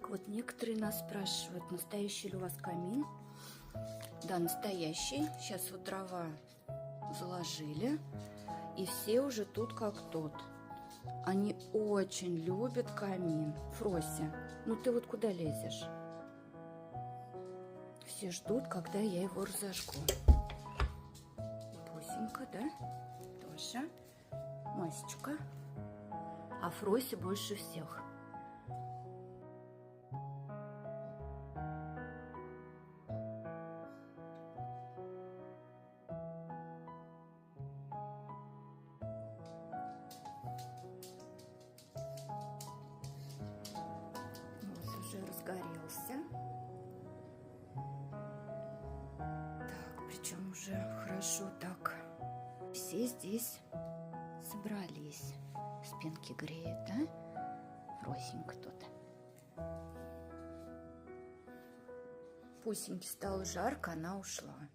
Так, вот некоторые нас спрашивают, настоящий ли у вас камин. Да, настоящий. Сейчас вот дрова заложили, и все уже тут как тут. Они очень любят камин. Фрося, ну ты вот куда лезешь? Все ждут, когда я его разожгу. Пусенька, да? Тоже. Масечка. А Фрося больше всех. Вот уже разгорелся. Так, причем уже хорошо так. Все здесь собрались. Спинки греет, да? Фросенька тут. Пусеньке стало жарко, она ушла.